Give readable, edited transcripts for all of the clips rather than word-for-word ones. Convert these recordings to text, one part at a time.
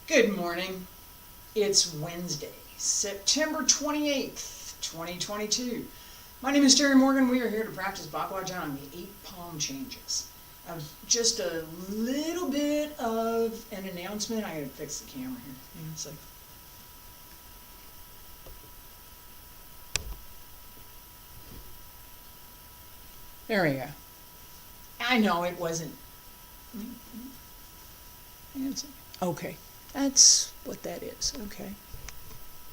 Good morning. It's Wednesday, September 28th, 2022. My name is Terry Morgan. We are here to practice Baguazhang, the 8 palm changes. Just a little bit of an announcement. I gotta fix the camera here. Hang on a sec. There we go. I know it wasn't. Hang on a second. Okay. That's what that is. Okay.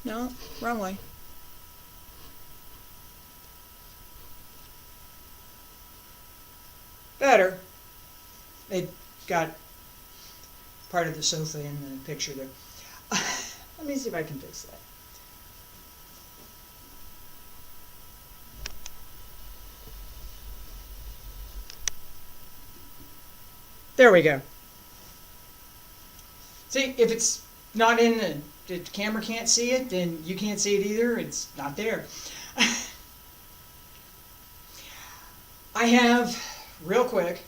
No, wrong way. Better. It got part of the sofa in the picture there. Let me see if I can fix that. There we go. See, if it's not in the camera can't see it, then you can't see it either. It's not there. I have, real quick,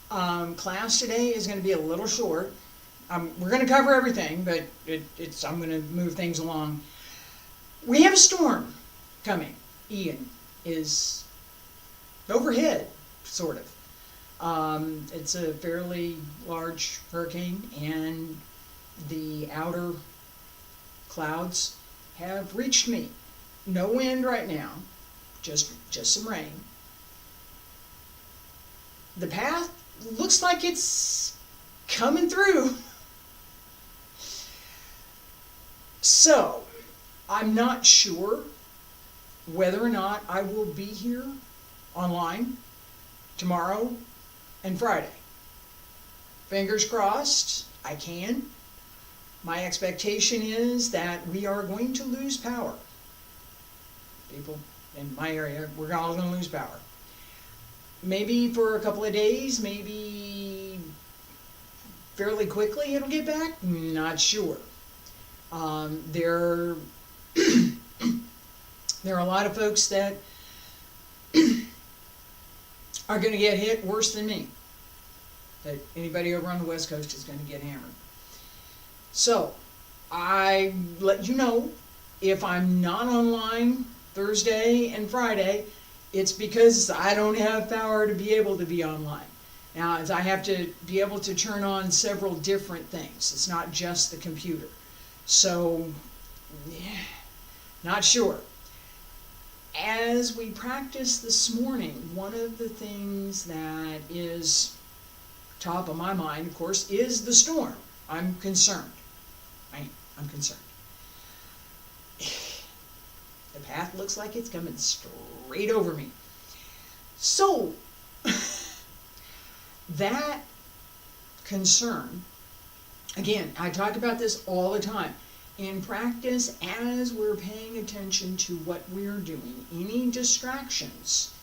class today is going to be a little short. We're going to cover everything, but I'm going to move things along. We have a storm coming. Ian is overhead, sort of. It's a fairly large hurricane, and the outer clouds have reached me. No wind right now, just some rain. The path looks like it's coming through. So, I'm not sure whether or not I will be here online tomorrow and Friday. Fingers crossed, I can. My expectation is that we are going to lose power. People in my area, we're all going to lose power. Maybe for a couple of days, maybe fairly quickly it'll get back. Not sure. There are a lot of folks that are going to get hit worse than me. That anybody over on the West Coast is going to get hammered. So, I let you know, if I'm not online Thursday and Friday, it's because I don't have power to be able to be online. Now, I have to be able to turn on several different things. It's not just the computer. So, not sure. As we practiced this morning, one of the things that is top of my mind, of course, is the storm. I'm concerned. I'm concerned. The path looks like it's coming straight over me. So, that concern, again, I talk about this all the time. In practice, as we're paying attention to what we're doing, any distractions,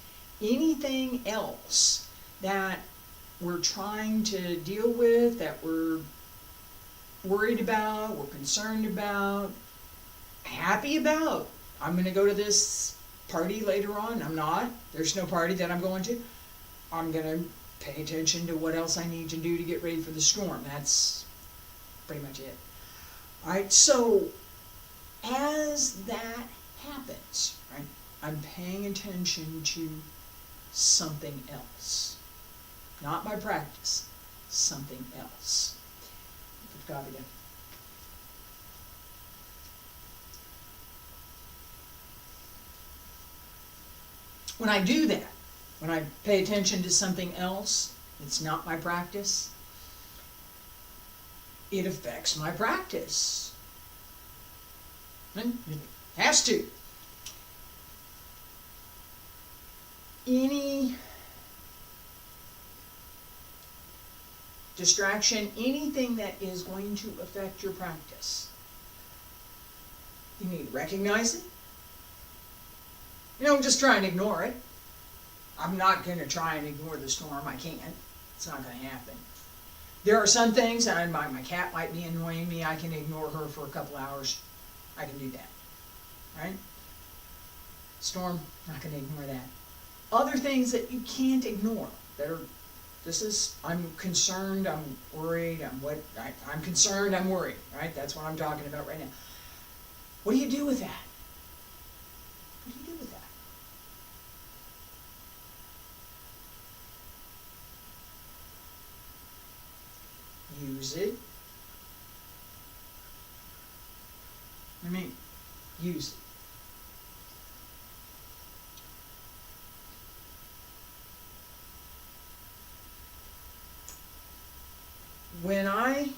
anything else that we're trying to deal with, that we're worried about, we're concerned about, happy about. I'm going to go to this party later on. I'm not. There's no party that I'm going to. I'm going to pay attention to what else I need to do to get ready for the storm. That's pretty much it. Alright, so as that happens, right, I'm paying attention to something else. Not my practice, something else. Put copy down. When I do that, when I pay attention to something else, it's not my practice, it affects my practice. And it has to. Any distraction, anything that is going to affect your practice, you need to recognize it. You don't just try and ignore it. I'm not going to try and ignore the storm. I can't. It's not going to happen. There are some things, and my cat might be annoying me. I can ignore her for a couple hours. I can do that. Right? Storm, not going to ignore that. Other things that you can't ignore, that are I'm concerned, I'm worried, I'm concerned, I'm worried, right? That's what I'm talking about right now. What do you do with that? What do you do with that? Use it. Use it. When I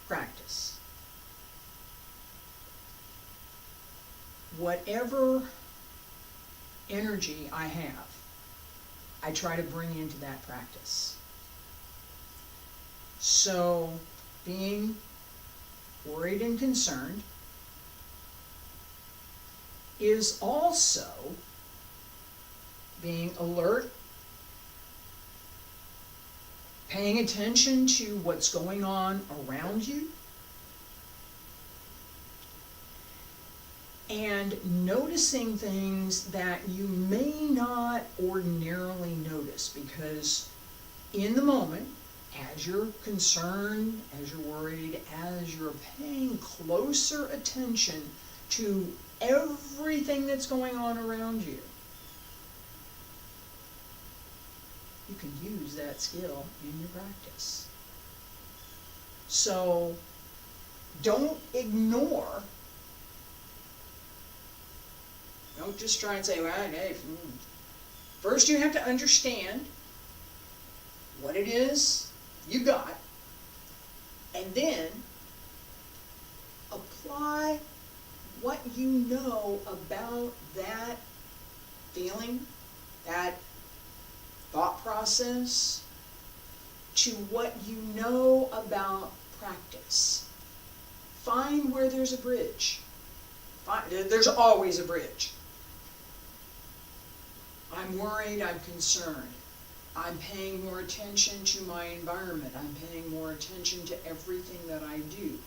practice, whatever energy I have, I try to bring into that practice. So, being worried and concerned is also being alert, paying attention to what's going on around you, and noticing things that you may not ordinarily notice, because in the moment, as you're concerned, as you're worried, as you're paying closer attention to everything that's going on around you, you can use that skill in your practice. So don't ignore. Don't just try and say, well, hey, first you have to understand what it is you got, and then apply what you know about that feeling, that thought process, to what you know about practice. Find where there's a bridge. There's always a bridge. I'm worried, I'm concerned. I'm paying more attention to my environment. I'm paying more attention to everything that I do.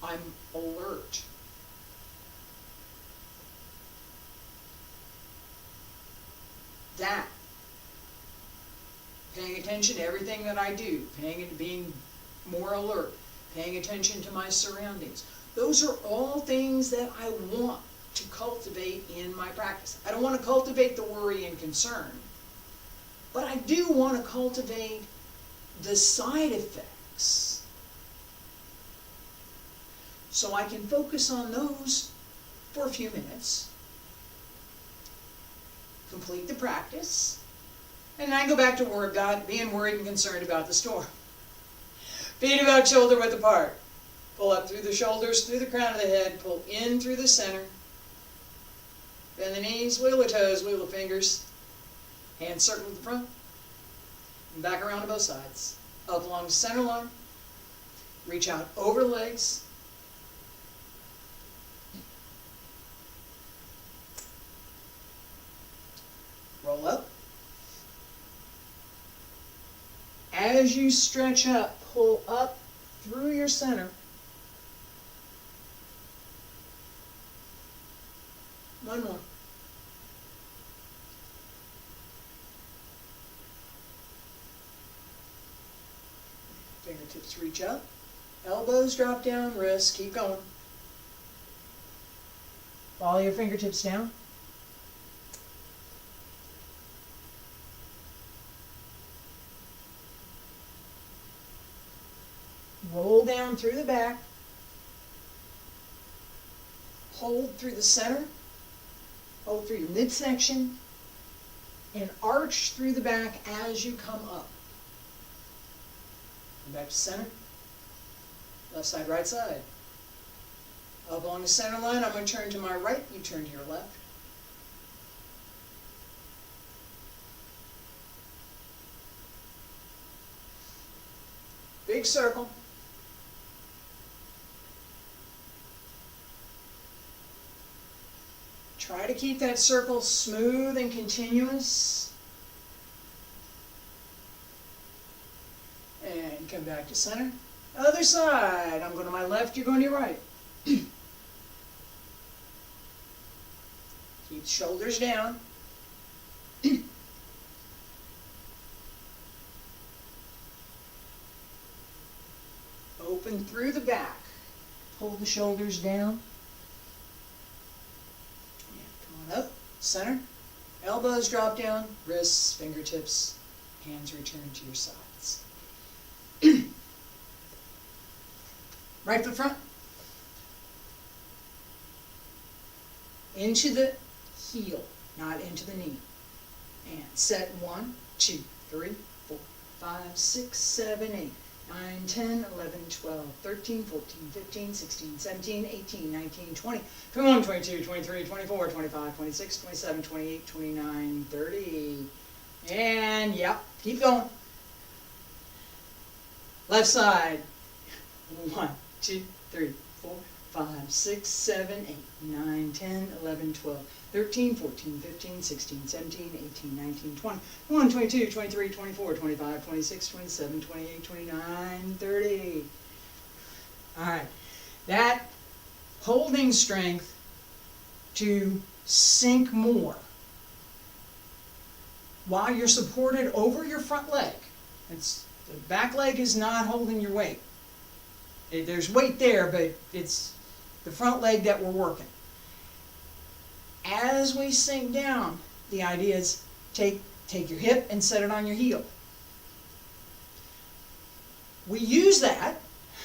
I'm alert. That, paying attention to everything that I do, being more alert, paying attention to my surroundings. Those are all things that I want to cultivate in my practice. I don't want to cultivate the worry and concern, but I do want to cultivate the side effects, so I can focus on those for a few minutes, complete the practice, and I go back to being worried and concerned about the storm. Feet about shoulder width apart. Pull up through the shoulders, through the crown of the head, pull in through the center. Bend the knees, wiggle the toes, wiggle the fingers. Hands circle to the front. And back around to both sides. Up along the center line. Reach out over the legs. Roll up. As you stretch up, pull up through your center. One more. Fingertips reach up. Elbows drop down, wrists keep going. Follow your fingertips down. Roll down through the back. Hold through the center. Hold through your midsection. And arch through the back as you come up. Come back to center. Left side, right side. Up along the center line, I'm going to turn to my right. You turn to your left. Big circle. Try to keep that circle smooth and continuous. And come back to center. Other side. I'm going to my left, you're going to your right. Keep shoulders down. through the back. Pull the shoulders down. And come on up, center. Elbows drop down, wrists, fingertips, hands return to your sides. Right foot front. Into the heel, not into the knee. And set 1, 2, 3, 4, 5, 6, 7, 8, 9, 10, 11, 12, 13, 14, 15, 16, 17, 18, 19, 20, 21, 22, 23, 24, 25, 26, 27, 28, 29, 30. And yep, keep going. Left side. 1, 2, 3, 4, 5, 6, 7, 8, 9, 10, 11, 12, 13, 14, 15, 16, 17, 18, 19, 20, 21, 22, 23, 24, 25, 26, 27, 28, 29, 30. All right. That holding strength to sink more while you're supported over your front leg. The back leg is not holding your weight. There's weight there, but it's the front leg that we're working. As we sink down, the idea is take your hip and set it on your heel. We use that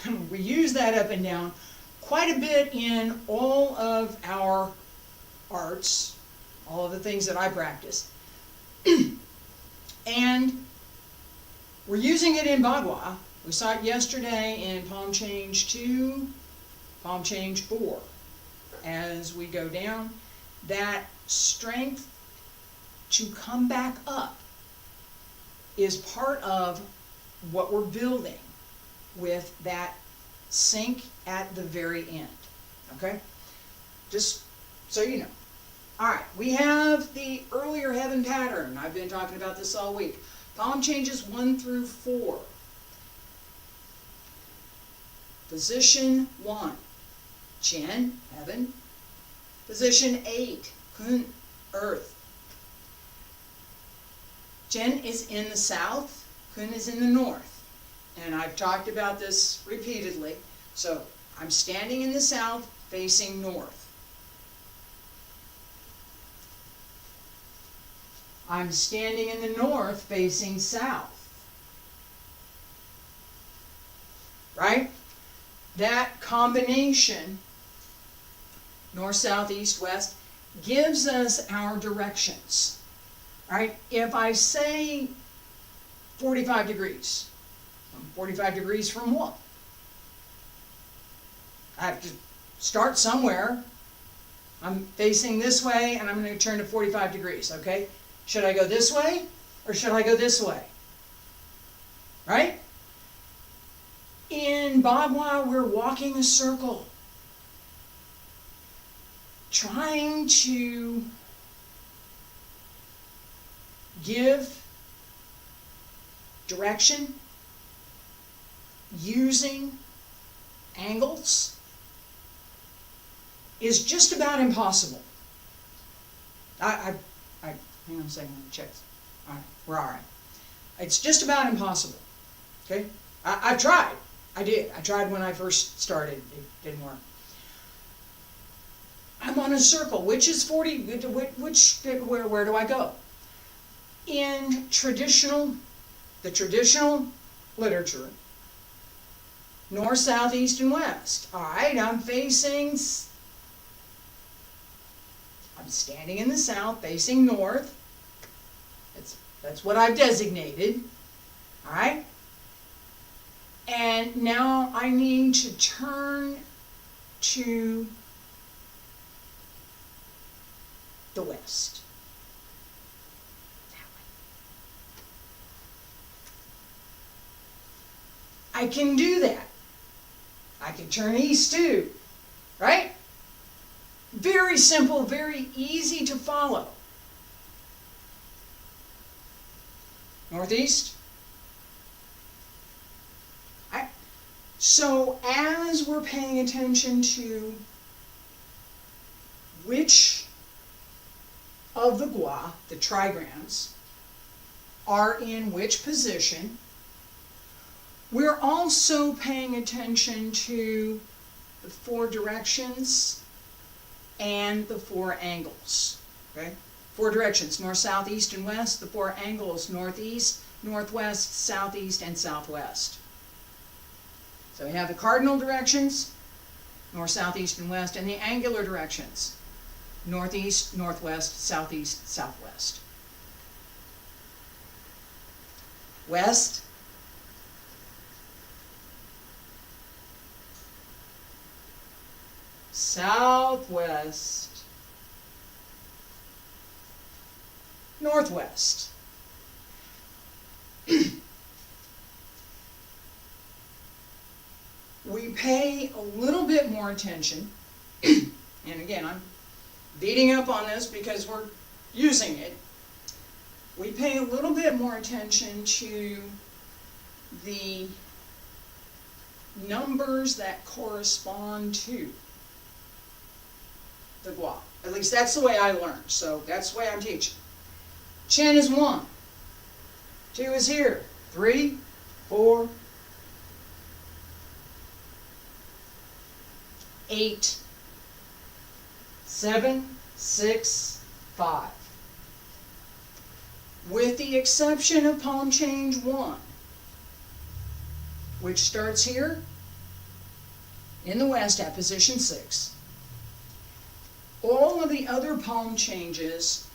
up and down quite a bit in all of our arts, all of the things that I practice. And we're using it in Bagua. We saw it yesterday in palm change 2, palm change 4. As we go down, that strength to come back up is part of what we're building with that sink at the very end. Okay? Just so you know. All right, we have the earlier heaven pattern. I've been talking about this all week. Palm changes 1 through 4. Position 1, Chen, heaven. Position 8, Kun, earth. Chen is in the south, Kun is in the north. And I've talked about this repeatedly. So I'm standing in the south, facing north. I'm standing in the north, facing south. Right? That combination, north, south, east, west, gives us our directions. Right? If I say 45 degrees, 45 degrees from what? I have to start somewhere. I'm facing this way, and I'm going to turn to 45 degrees, okay? Should I go this way, or should I go this way? Right? In Bagua, we're walking a circle, trying to give direction using angles is just about impossible. Hang on a second, let me check. All right, we're all right. It's just about impossible. Okay? I've tried. I did. I tried when I first started. It didn't work. I'm on a circle. Which is 40? Where do I go? In the traditional literature, north, south, east, and west. All right, I'm standing in the south, facing north. That's what I've designated. All right? And now I need to turn to the west. That way. I can do that. I can turn east too, right? Very simple, very easy to follow. Northeast. So as we're paying attention to which of the gua, the trigrams, are in which position, We're also paying attention to the 4 directions and the 4 angles. Okay? 4 directions, north, south, east, and west. The 4 angles, northeast, northwest, southeast, and southwest. So we have the cardinal directions, north, south, east, and west, and the angular directions, northeast, northwest, southeast, southwest. West, southwest, northwest. We pay a little bit more attention, and again, I'm beating up on this because we're using it. We pay a little bit more attention to the numbers that correspond to the gua. At least that's the way I learned, so that's the way I'm teaching. Chen is 1. 2 is here. 3, 4, 8, 7, 6, 5. With the exception of palm change 1, which starts here in the west at position 6. All of the other palm changes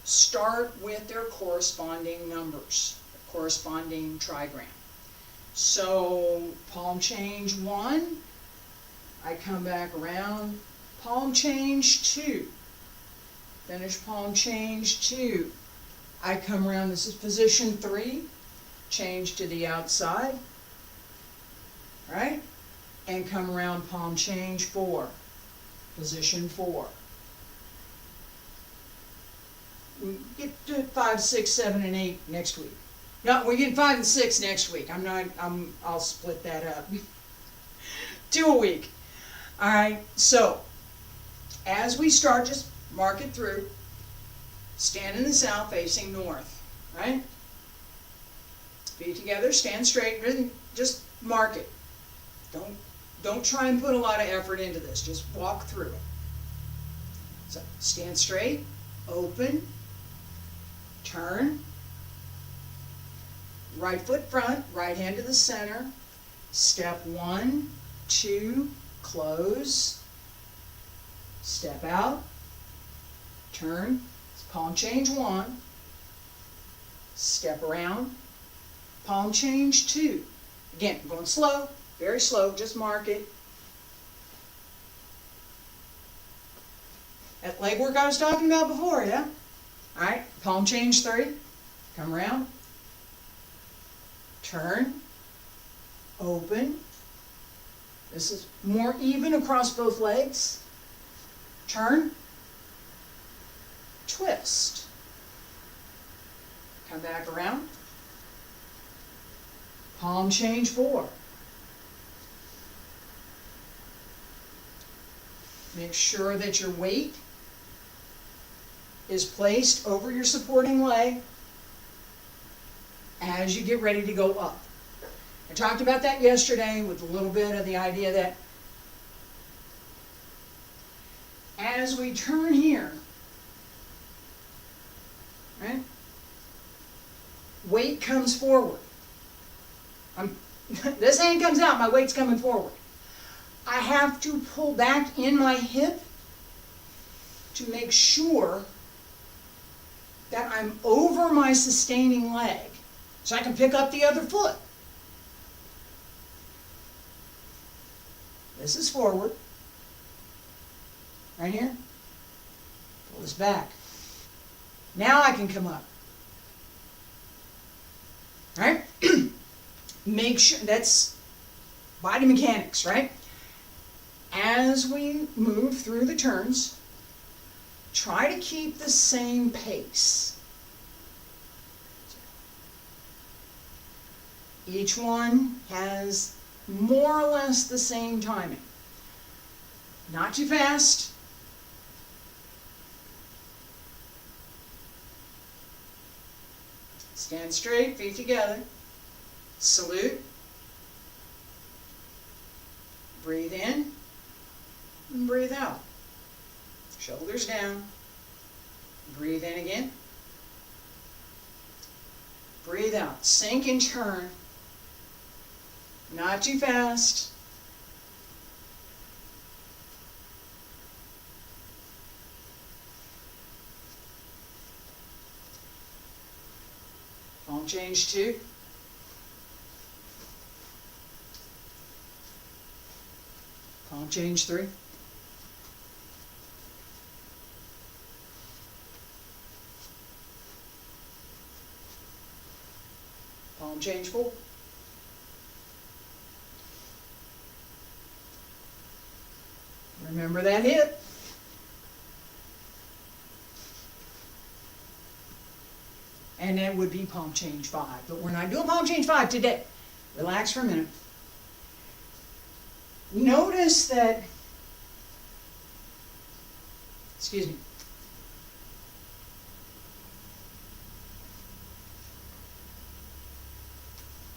start with their corresponding numbers, corresponding trigram. So palm change 1, I come back around, palm change 2, finish palm change 2, I come around, this is position 3, change to the outside, right? And come around palm change 4, position 4. We get to 5, 6, 7, and 8 next week. No, we get 5 and 6 next week. I'll split that up. 2 a week. All right, so as we start, just mark it through. Stand in the south, facing north, right? Feet together, stand straight, and just mark it. Don't try and put a lot of effort into this. Just walk through it. So stand straight, open, turn, right foot front, right hand to the center, step 1, 2, close, step out, turn, palm change 1, step around, palm change 2. Again, I'm going slow, very slow, just mark it. That leg work I was talking about before, yeah? All right, palm change 3, come around, turn, open. This is more even across both legs. Turn, twist. Come back around. Palm change 4. Make sure that your weight is placed over your supporting leg as you get ready to go up. I talked about that yesterday with a little bit of the idea that as we turn here, right, weight comes forward. This hand comes out, my weight's coming forward. I have to pull back in my hip to make sure that I'm over my sustaining leg so I can pick up the other foot. This is forward. Right here. Pull this back. Now I can come up. Right? Make sure, that's body mechanics, right? As we move through the turns, try to keep the same pace. Each one has more or less the same timing. Not too fast. Stand straight, feet together. Salute. Breathe in and breathe out. Shoulders down. Breathe in again. Breathe out. Sink and turn. Not too fast. Palm change 2. Palm change 3. Palm change 4. Remember that hip. And that would be palm change 5. But we're not doing palm change 5 today. Relax for a minute. Notice that, excuse me.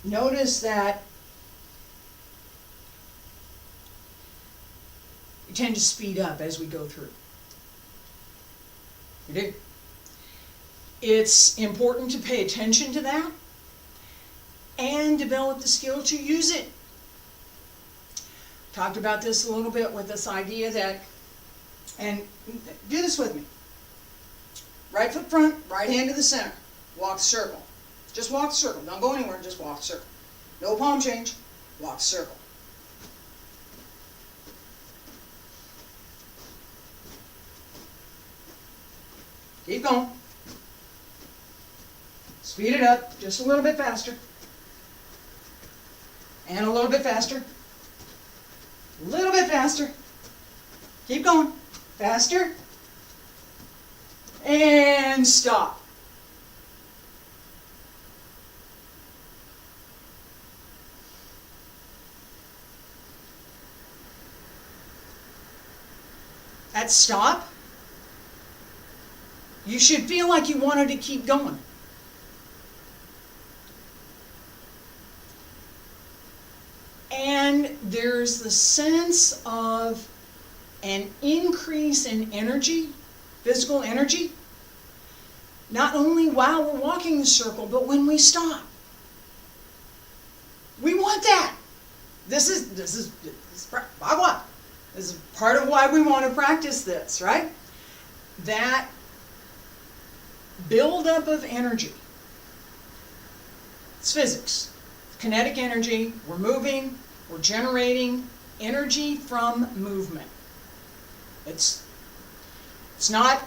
Notice that we tend to speed up as we go through. We do. It's important to pay attention to that and develop the skill to use it. Talked about this a little bit with this idea that, and do this with me. Right foot front, right hand to the center. Walk the circle. Just walk the circle. Don't go anywhere, just walk the circle. No palm change, walk the circle. Keep going. Speed it up just a little bit faster. And a little bit faster. A little bit faster. Keep going. Faster. And stop. At stop, you should feel like you wanted to keep going. And there's the sense of an increase in energy, physical energy, not only while we're walking the circle, but when we stop. We want that. This is Bagua. This is part of why we want to practice this, right? That buildup of energy. It's physics. Kinetic energy. We're moving. We're generating energy from movement. It's not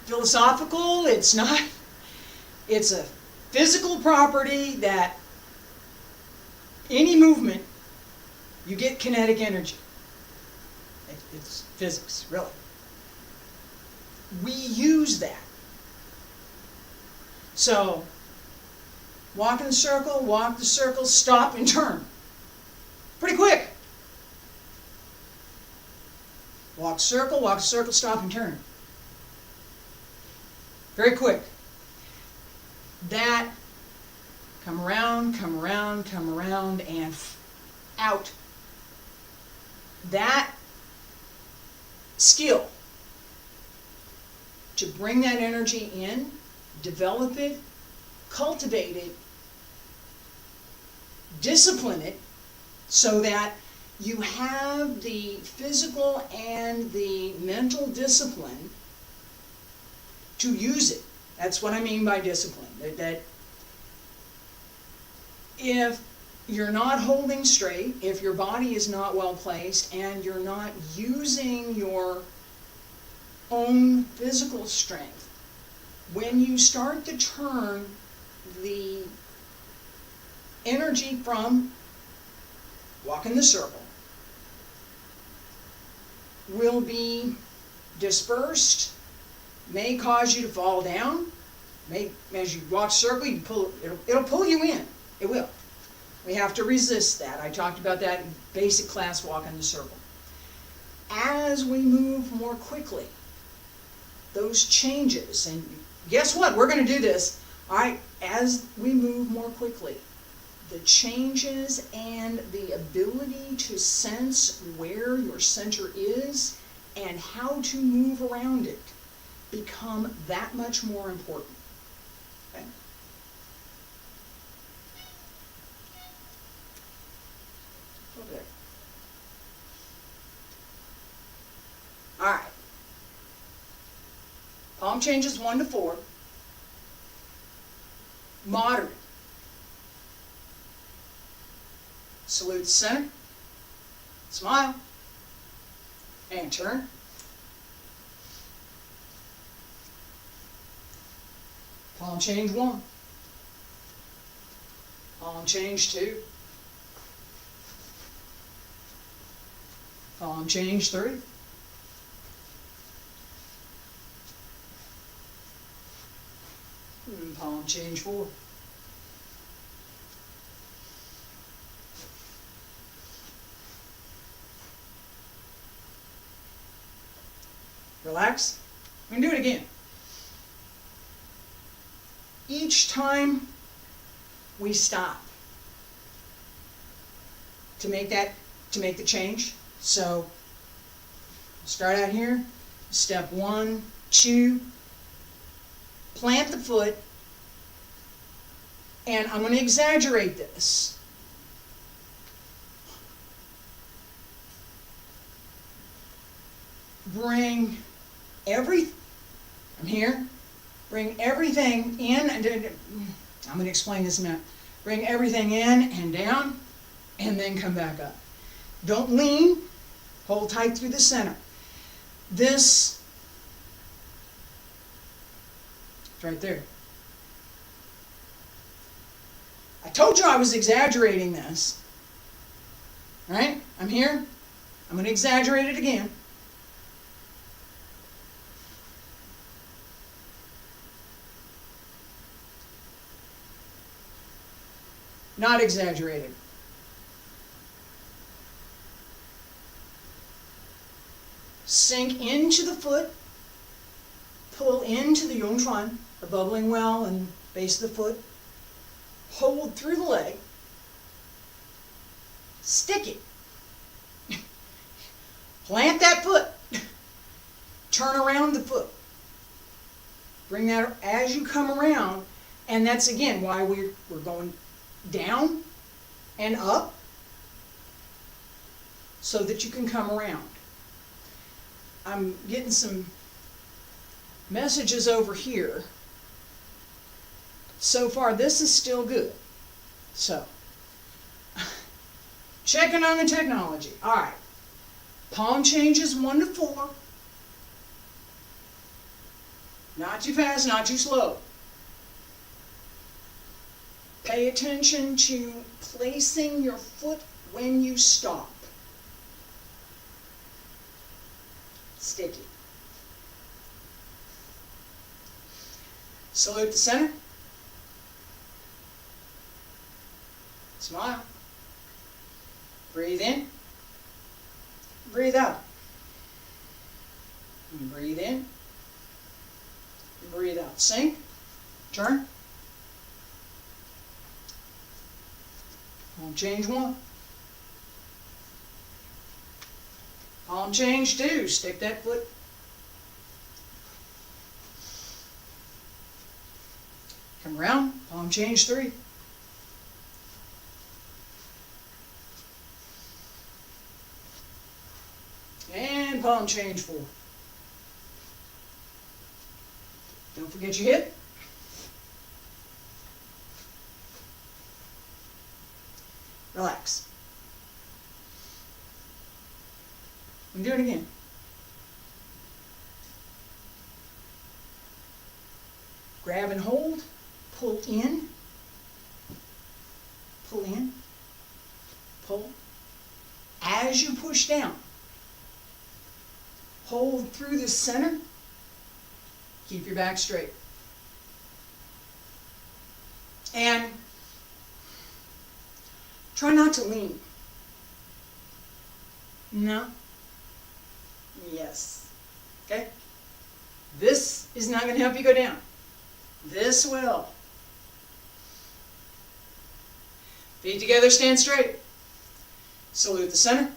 philosophical. It's not. It's a physical property that any movement, you get kinetic energy. It's physics, really. We use that. So, walk in the circle, stop and turn. Pretty quick. Walk circle, stop and turn. Very quick. That, come around, and out. That skill to bring that energy in, develop it, cultivate it, discipline it, so that you have the physical and the mental discipline to use it. That's what I mean by discipline. That if you're not holding straight, if your body is not well placed, and you're not using your own physical strength, when you start to turn the energy from walking the circle, will be dispersed, may cause you to fall down, as you walk circle, you pull, it'll pull you in. It will. We have to resist that. I talked about that in basic class, walking the circle. As we move more quickly, those changes, and guess what? We're going to do this. All right, as we move more quickly, the changes and the ability to sense where your center is and how to move around it become that much more important. Okay? Over there. All right. Palm changes 1 to 4. Moderate. Salute the center. Smile. And turn. Palm change 1. Palm change 2. Palm change 3. And palm change 4. Relax. I'm going to do it again. Each time we stop to make the change. So start out here. Step 1, 2. Plant the foot, and I'm going to exaggerate this. Bring I'm here, bring everything in, and I'm going to explain this in a minute. Bring everything in and down, and then come back up. Don't lean, hold tight through the center. This, right there. I told you I was exaggerating this. All right, I'm here. I'm going to exaggerate it again. Not exaggerated. Sink into the foot. Pull into the Yongchuan, the bubbling well and base of the foot. Hold through the leg. Stick it. Plant that foot. Turn around the foot. Bring that as you come around, and that's again why we're going down and up so that you can come around. I'm getting some messages over here. So far, this is still good. So, checking on the technology. All right. Palm changes 1 to 4. Not too fast, not too slow. Pay attention to placing your foot when you stop. Sticky. Salute the center. Smile. Breathe in. Breathe out. And breathe in. Breathe out. Sink. Turn. Palm change 1. Palm change 2. Stick that foot. Come around. Palm change 3. And palm change 4. Don't forget your hip. Relax. And do it again. Grab and hold. Pull in. Pull in. Pull. As you push down, hold through the center. Keep your back straight. And try not to lean. No. Yes. Okay? This is not going to help you go down. This will. Feet together, stand straight. Salute the center.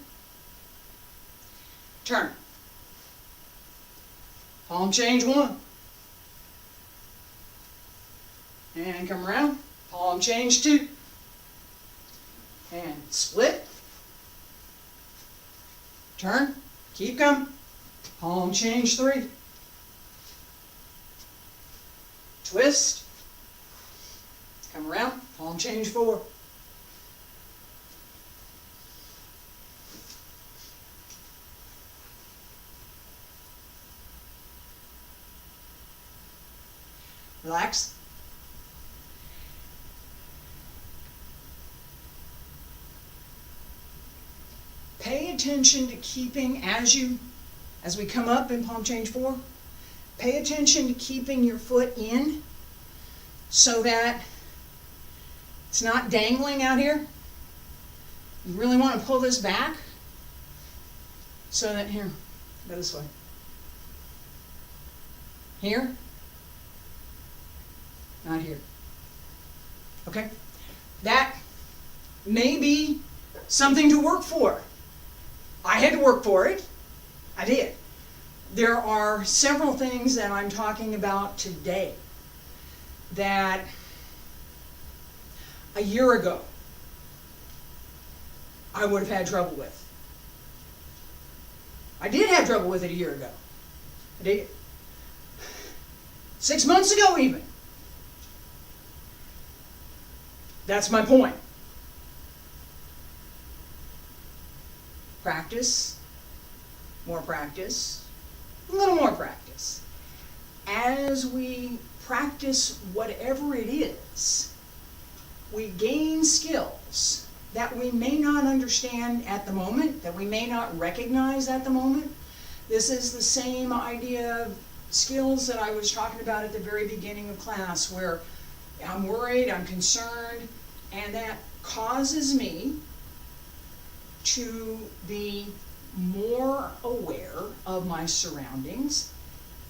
Turn. Palm change 1. And come around. Palm change 2. And split. Turn. Keep coming. Palm change 3. Twist. Come around. Palm change 4. Relax. Pay attention to keeping, as we come up in palm change 4, pay attention to keeping your foot in so that it's not dangling out here. You really want to pull this back so that, here, go this way. Here, not here. Okay? That may be something to work for. I had to work for it. I did. There are several things that I'm talking about today that a year ago I would have had trouble with. I did have trouble with it a year ago. I did. 6 months ago even. That's my point. Practice, more practice, a little more practice. As we practice whatever it is, we gain skills that we may not understand at the moment, that we may not recognize at the moment. This is the same idea of skills that I was talking about at the very beginning of class, where I'm worried, I'm concerned, and that causes me to be more aware of my surroundings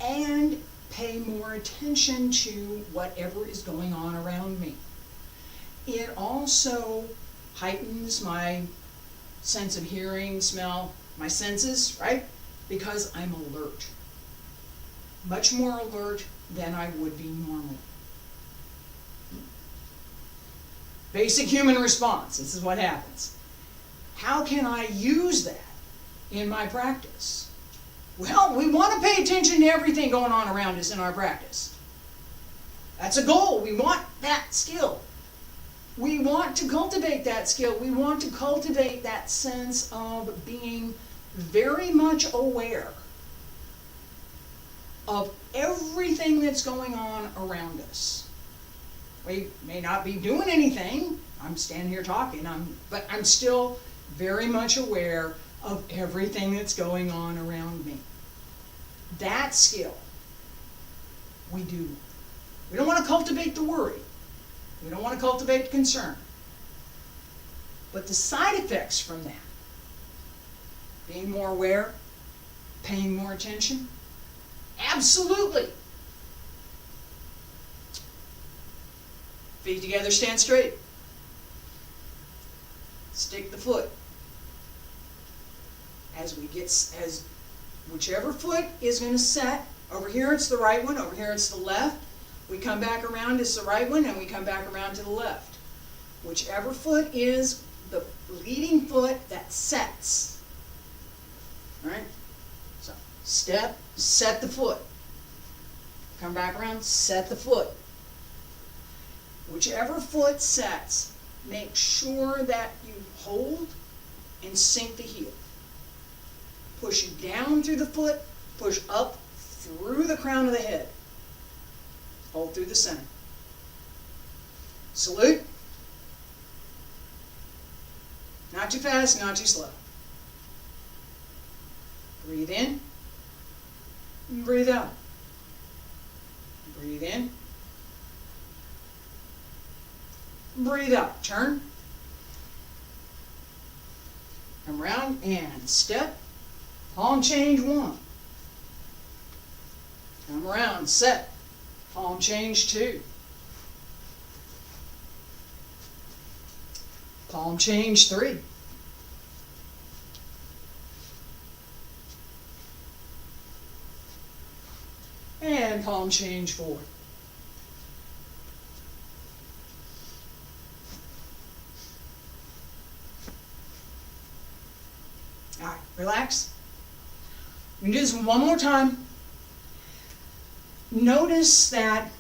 and pay more attention to whatever is going on around me. It also heightens my sense of hearing, smell, my senses, right? Because I'm alert. Much more alert than I would be normally. Basic human response. This is what happens. How can I use that in my practice? Well, we want to pay attention to everything going on around us in our practice. That's a goal. We want that skill. We want to cultivate that skill. We want to cultivate that sense of being very much aware of everything that's going on around us. We may not be doing anything. I'm standing here talking, but I'm still very much aware of everything that's going on around me. That skill we do. We don't want to cultivate the worry. We don't want to cultivate the concern. But the side effects from that, being more aware, paying more attention, absolutely. Feet together, stand straight. Stick the foot. As whichever foot is going to set, over here it's the right one, over here it's the left. We come back around, it's the right one, and we come back around to the left. Whichever foot is the leading foot that sets. All right? So, step, set the foot. Come back around, set the foot. Whichever foot sets, make sure that you hold and sink the heel. Push down through the foot, push up through the crown of the head. Hold through the center. Salute. Not too fast, not too slow. Breathe in. Breathe out. Breathe in. Breathe out. Turn. Come around and step. Palm change 1. Come around, set. Palm change 2. Palm change 3. And palm change 4. All right, relax. We can do this one more time. Notice that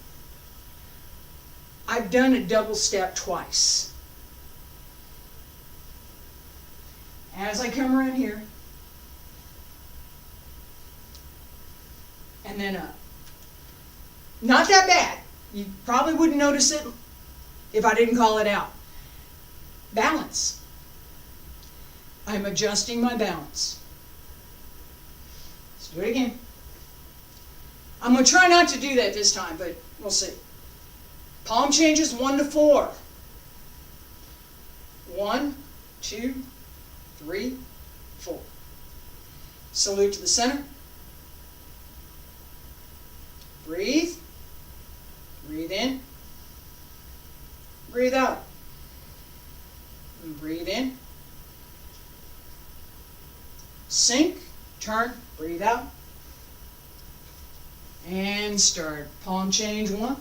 I've done a double step twice. As I come around here, and then up. Not that bad. You probably wouldn't notice it if I didn't call it out. Balance. I'm adjusting my balance. Let's do it again. I'm going to try not to do that this time, but we'll see. Palm changes 1 to 4. 1, 2, 3, 4. Salute to the center. Breathe. Breathe in. Breathe out. And breathe in. Sink. Turn. Breathe out. And start. Palm change 1.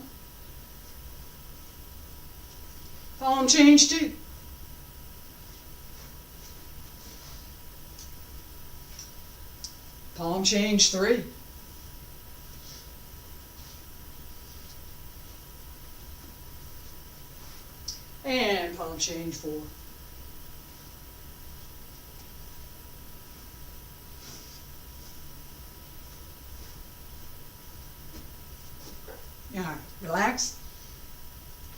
Palm change 2. Palm change 3. And palm change 4. All right, relax.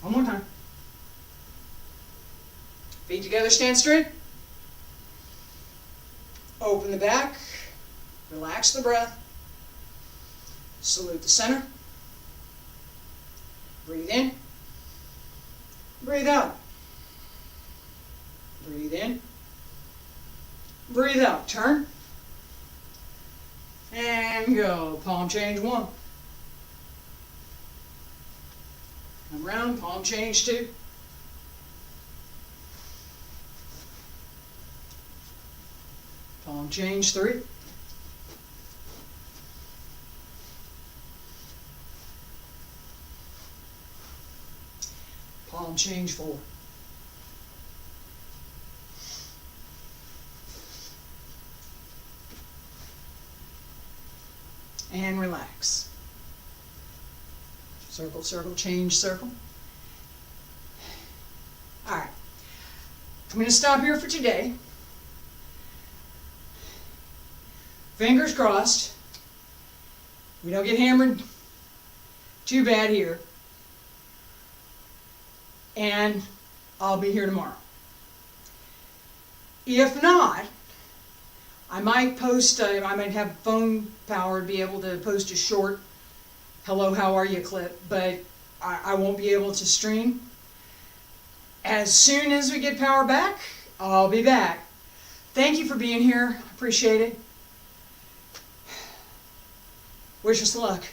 One more time. Feet together, stand straight. Open the back. Relax the breath. Salute the center. Breathe in. Breathe out. Breathe in. Breathe out. Turn. And go. Palm change 1. Come around. Palm change 2. Palm change 3. Palm change 4. And relax. Circle, circle, change, circle. All right. I'm going to stop here for today. Fingers crossed. We don't get hammered too bad here. And I'll be here tomorrow. If not, I might post, I might have phone power to be able to post a short hello, how are you clip, but I won't be able to stream. As soon as we get power back, I'll be back. Thank you for being here. Appreciate it. Wish us luck.